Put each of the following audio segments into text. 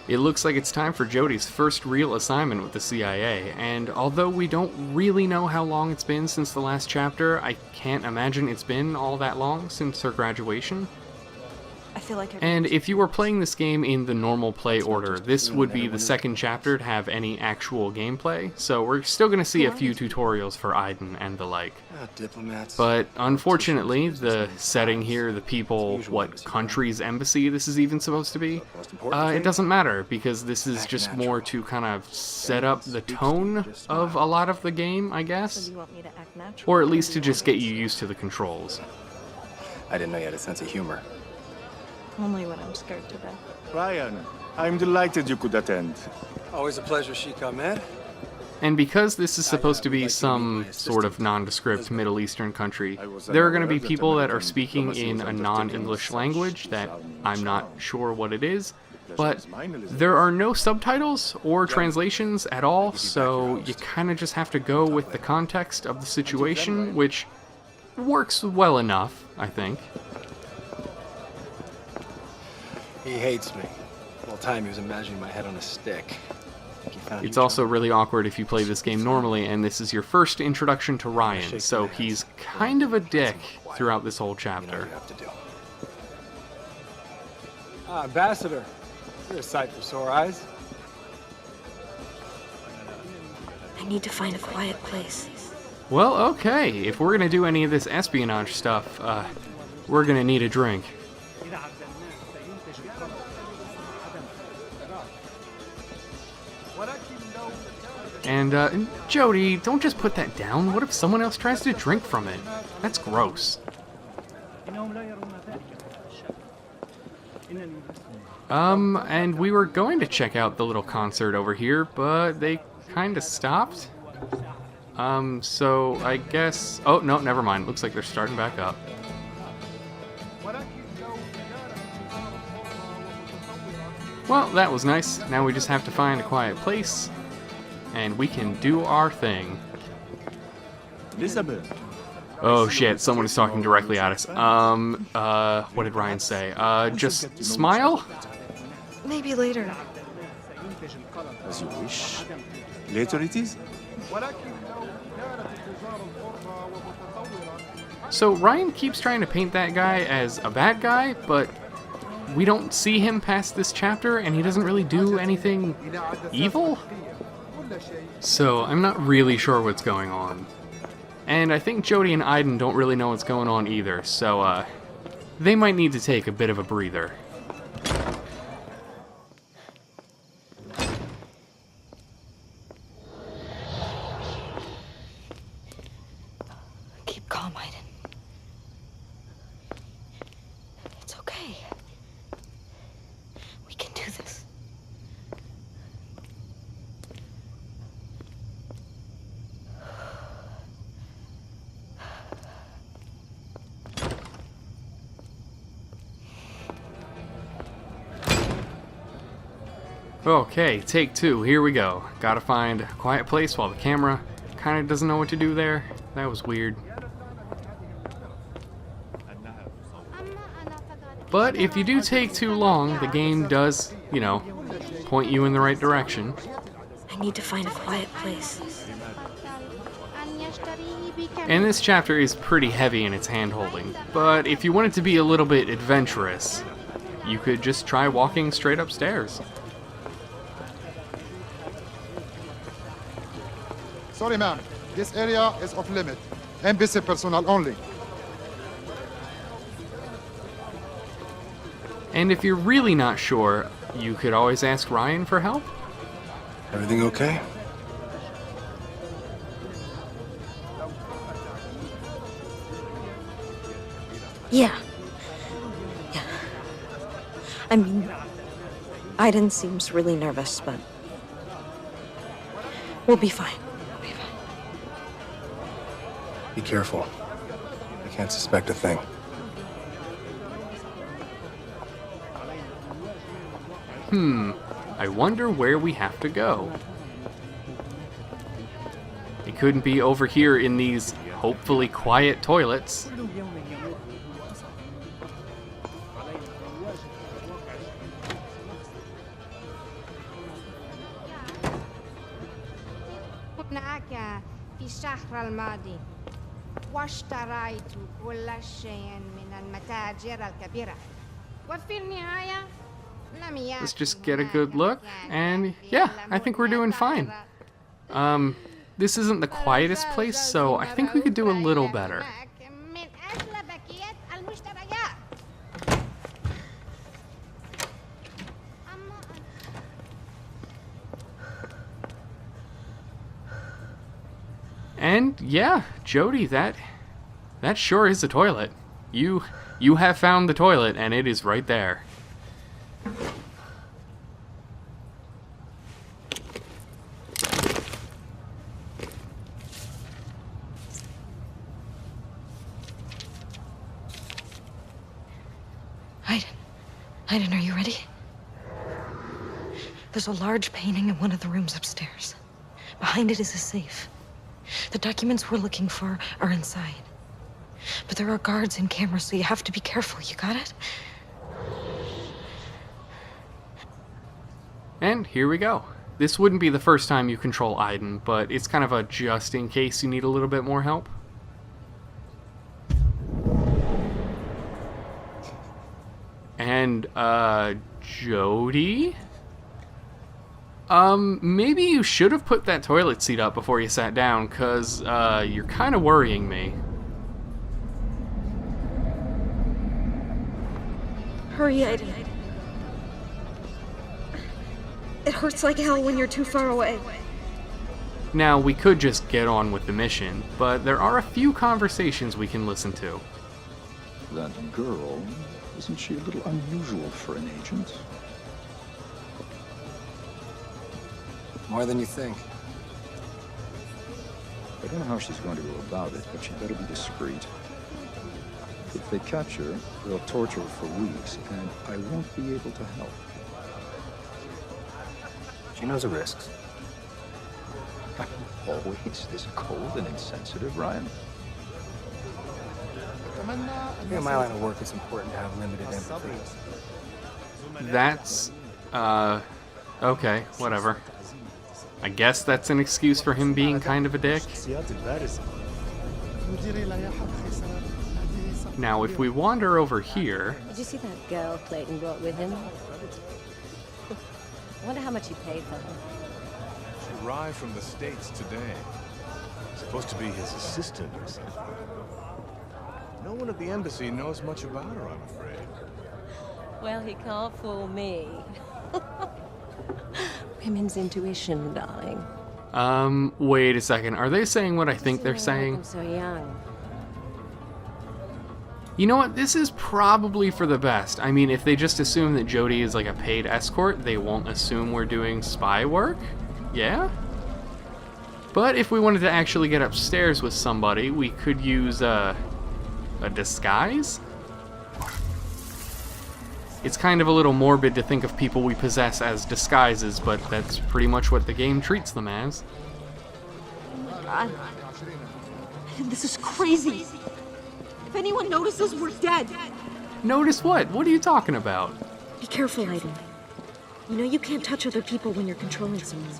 It looks like it's time for Jodie's first real assignment with the CIA, and although we don't really know how long it's been since the last chapter, I can't imagine it's been all that long since her graduation. I feel like And if you were playing this game in the normal play order, this would be the second chapter to have any actual gameplay, so we're still going to see a few tutorials for Aiden and the like. But unfortunately, the setting here, the people, what country's embassy this is even supposed to be, it doesn't matter, because this is just more to kind of set up the tone of a lot of the game, I guess. Or at least to just get you used to the controls. I didn't know you had a sense of humor. only when I'm scared to death. Ryan, I'm delighted you could attend. Always a pleasure, Sheikh Ahmed. And because this is supposed to be some sort of nondescript Middle Eastern country, there are going to be people that are speaking in a non-English language that I'm not sure what it is, but there are no subtitles or translations at all, so you kind of just have to go with the context of the situation, which works well enough, I think. He hates me. The whole time he was imagining my head on a stick. It's also really awkward if you play this game normally and this is your first introduction to Ryan, so he's kind of a dick throughout this whole chapter. Ambassador, you're a sight for sore eyes. I need to find a quiet place. Well, okay, if we're gonna do any of this espionage stuff, we're gonna need a drink. And, Jodie, don't just put that down. What if someone else tries to drink from it? That's gross. And we were going to check out the little concert over here, but they kinda stopped. So I guess... Oh, no, never mind. Looks like they're starting back up. Well, that was nice. Now we just have to find a quiet place, and we can do our thing. Elizabeth. Oh shit, someone is talking directly at us. What did Ryan say? Just smile? Maybe later. As you wish. Later it is? So Ryan keeps trying to paint that guy as a bad guy, but we don't see him past this chapter, and he doesn't really do anything evil? So I'm not really sure what's going on. And I think Jodie and Aiden don't really know what's going on either, so they might need to take a bit of a breather. Keep calm, Aiden. It's okay. We can do this. Okay, take two, here we go. Gotta find a quiet place while the camera kinda doesn't know what to do there. That was weird. But if you do take too long, the game does, you know, point you in the right direction. I need to find a quiet place. And this chapter is pretty heavy in its hand-holding, but if you want it to be a little bit adventurous, you could just try walking straight upstairs. Sorry, ma'am. This area is off limit. Embassy personnel only. And if you're really not sure, you could always ask Ryan for help. Everything okay? Yeah. Yeah. I mean, Aiden seems really nervous, but we'll be fine. We'll be fine. Be careful. I can't suspect a thing. I wonder where we have to go. It couldn't be over here in these hopefully quiet toilets. معك في الشهر الماضي واشتريت كل شيء من المتاجر الكبيرة وفي النهاية لم يكن Let's just get a good look, and yeah, I think we're doing fine. This isn't the quietest place, so I think we could do a little better. من أجل بقية المشتريات. And yeah, Jody, that sure is a toilet. You have found the toilet, and it is right there. Aiden, are you ready? There's a large painting in one of the rooms upstairs. Behind it is a safe. The documents we're looking for are inside. But there are guards and cameras, so you have to be careful. You got it? And here we go. This wouldn't be the first time you control Aiden, but it's kind of a just in case you need a little bit more help. And, Jody? Maybe you should have put that toilet seat up before you sat down, 'cause, you're kind of worrying me. Hurry, Aiden. It hurts like hell when you're too far away. Now, we could just get on with the mission, but there are a few conversations we can listen to. That girl, isn't she a little unusual for an agent? More than you think. I don't know how she's going to go about it, but she better be discreet. If they catch her, they'll torture her for weeks, and I won't be able to help. She knows the risks. Always this cold and insensitive, Ryan? I think in my line of work, it's important to have limited empathy. That's, okay, whatever. I guess that's an excuse for him being kind of a dick. Now, if we wander over here... Did you see that girl Clayton brought with him? I wonder how much he paid for her. She arrived from the States today. Supposed to be his assistant or something. No one at the embassy knows much about her, I'm afraid. Well, he can't fool me. Women's intuition, darling. Wait a second. Are they saying what I think they're saying? I'm so young. You know what? This is probably for the best. I mean, if they just assume that Jody is like a paid escort, they won't assume we're doing spy work? Yeah? But if we wanted to actually get upstairs with somebody, we could use, a disguise? It's kind of a little morbid to think of people we possess as disguises, but that's pretty much what the game treats them as. God. This is crazy. If anyone notices, we're dead. Notice what? What are you talking about? Be careful, Aiden. You know you can't touch other people when you're controlling someone.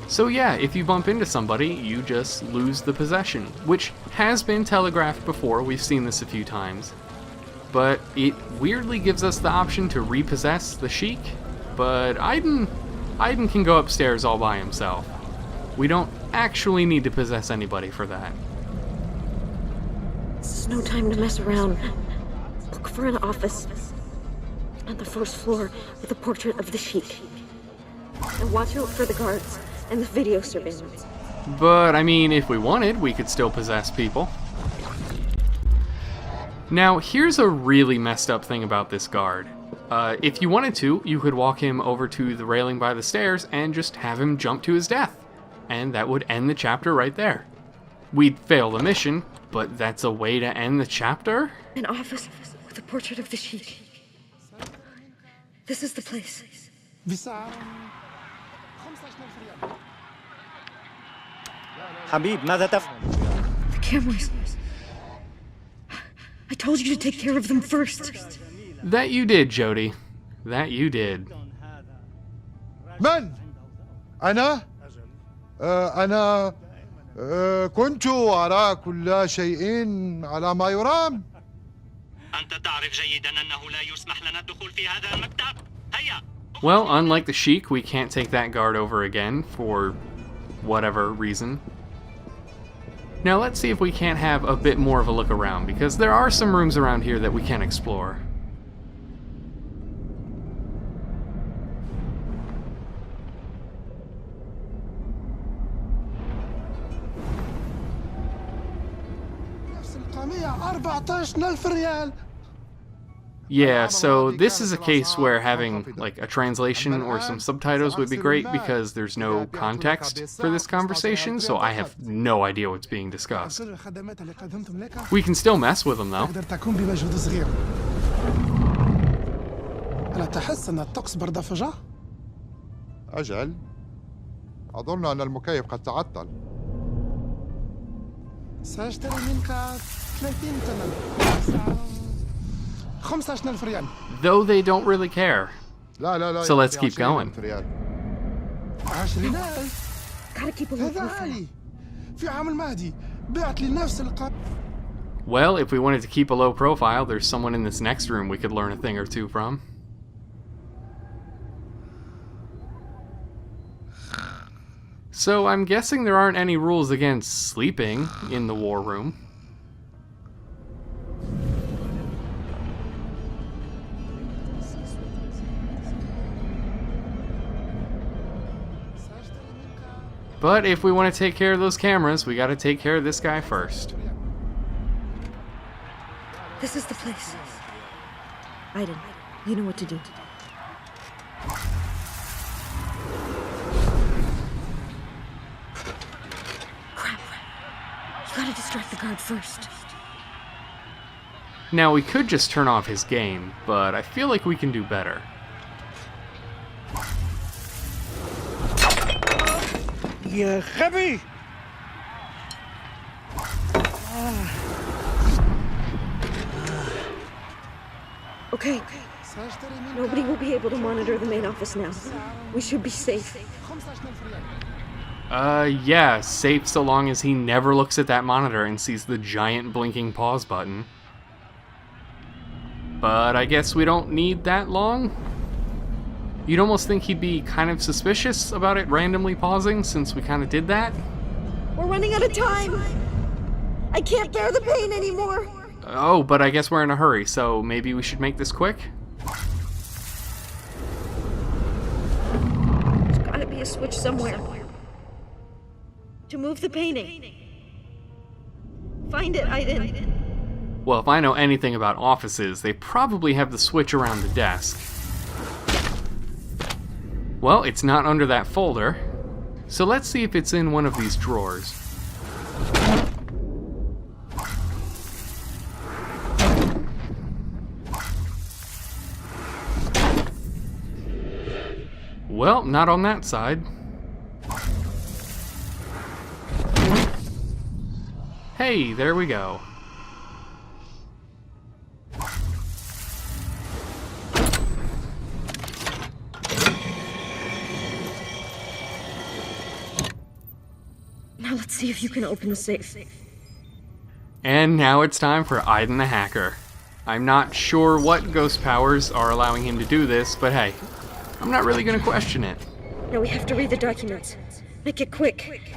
So yeah, if you bump into somebody, you just lose the possession, which has been telegraphed before. We've seen this a few times. But it weirdly gives us the option to repossess the Sheik, but Aiden can go upstairs all by himself. We don't actually need to possess anybody for that. This is no time to mess around. Look for an office on the first floor with a portrait of the Sheik. And watch out for the guards and the video surveillance. But, I mean, if we wanted, we could still possess people. Now, here's a really messed up thing about this guard. If you wanted to, you could walk him over to the railing by the stairs and just have him jump to his death. And that would end the chapter right there. We'd fail the mission, but that's a way to end the chapter? An office with a portrait of the Sheik. This is the place. حبيب ماذا تفعل؟ The cameras. I told you to take care of them first. That you did, Jody. That you did. من؟ أنا؟ أنا كنت أرى كل شيء على ما يرام. أنت تعرف جيدا أنه لا يسمح لنا الدخول في هذا المكتب. هيا. Well, unlike the Sheik, we can't take that guard over again for whatever reason. Now let's see if we can't have a bit more of a look around, because there are some rooms around here that we can explore. Yeah, so this is a case where having like a translation or some subtitles would be great because there's no context for this conversation, so I have no idea what's being discussed. We can still mess with them though. أجل أظن أن المكيف قد تعطل. سأشتري منك 30 تمن 15,000 ريال. Though they don't really care. So let's keep going. 20,000. Gotta keep a low profile. في عام المهدي بعت لي نفس Well, if we wanted to keep a low profile, there's someone in this next room we could learn a thing or two from. So I'm guessing there aren't any rules against sleeping in the war room. But if we want to take care of those cameras, we gotta take care of this guy first. This is the place. Aiden, you know what to do. Crap. You gotta distract the guard first. Now we could just turn off his game, but I feel like we can do better. يا غبي. Okay. Nobody will be able to monitor the main office now. We should be safe. Yeah, safe so long as he never looks at that monitor and sees the giant blinking pause button. But I guess we don't need that long? You'd almost think he'd be kind of suspicious about it randomly pausing, since we kind of did that. We're running out of time! I can't bear the pain anymore! Oh, but I guess we're in a hurry, so maybe we should make this quick? There's gotta be a switch somewhere. To move the painting. Find it, Aiden. Well, if I know anything about offices, they probably have the switch around the desk. Well, it's not under that folder, so let's see if it's in one of these drawers. Well, not on that side. Hey, there we go. Now let's see if you can open the safe. And now it's time for Aiden the Hacker. I'm not sure what ghost powers are allowing him to do this, but hey, I'm not really gonna question it. Now we have to read the documents. Make it quick.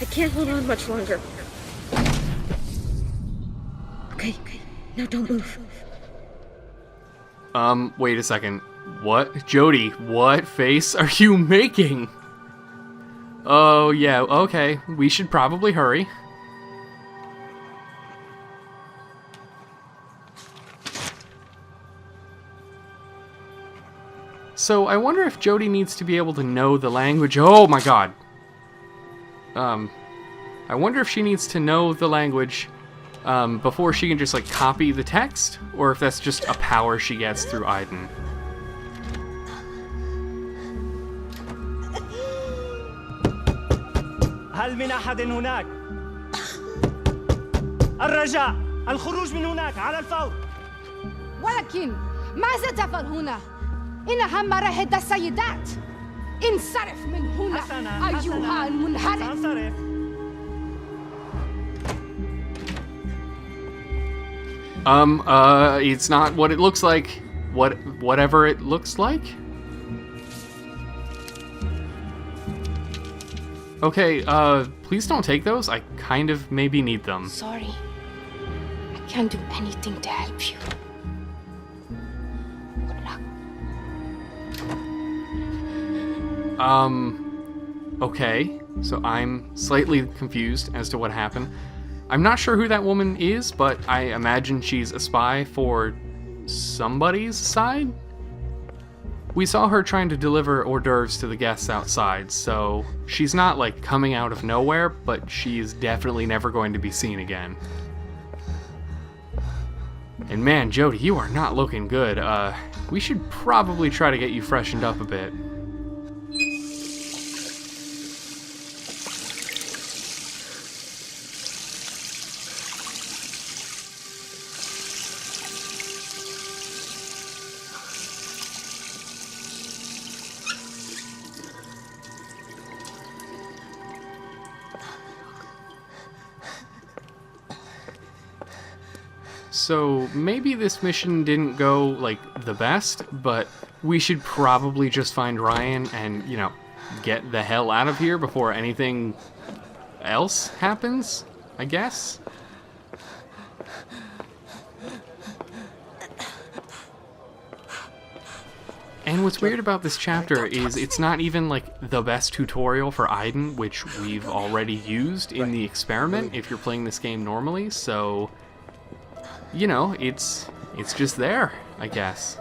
I can't hold on much longer. Okay, now don't move. Wait a second. What? Jody, what face are you making? Oh, yeah, okay. We should probably hurry. So, I wonder if Jody needs to be able to know the language. Oh my god! I wonder if she needs to know the language before she can just, like, copy the text? Or if that's just a power she gets through Aiden. هل من أحد هناك؟ الرجاء الخروج من هناك على الفور. ولكن ماذا تفعل هنا؟ إنها مراهد السيدات. انصرف من هنا أيها المنحرف. It's not what it looks like. Whatever it looks like? Okay, please don't take those. I kind of maybe need them. Sorry. I can't do anything to help you. Good luck. Okay. So I'm slightly confused as to what happened. I'm not sure who that woman is, but I imagine she's a spy for somebody's side? We saw her trying to deliver hors d'oeuvres to the guests outside, so she's not like coming out of nowhere, but she's definitely never going to be seen again. And man, Jody, you are not looking good. We should probably try to get you freshened up a bit. So maybe this mission didn't go, like, the best, but we should probably just find Ryan and, you know, get the hell out of here before anything else happens, I guess? And what's weird about this chapter is it's not even, like, the best tutorial for Aiden, which we've already used in the experiment if you're playing this game normally, so... You know, it's just there, I guess.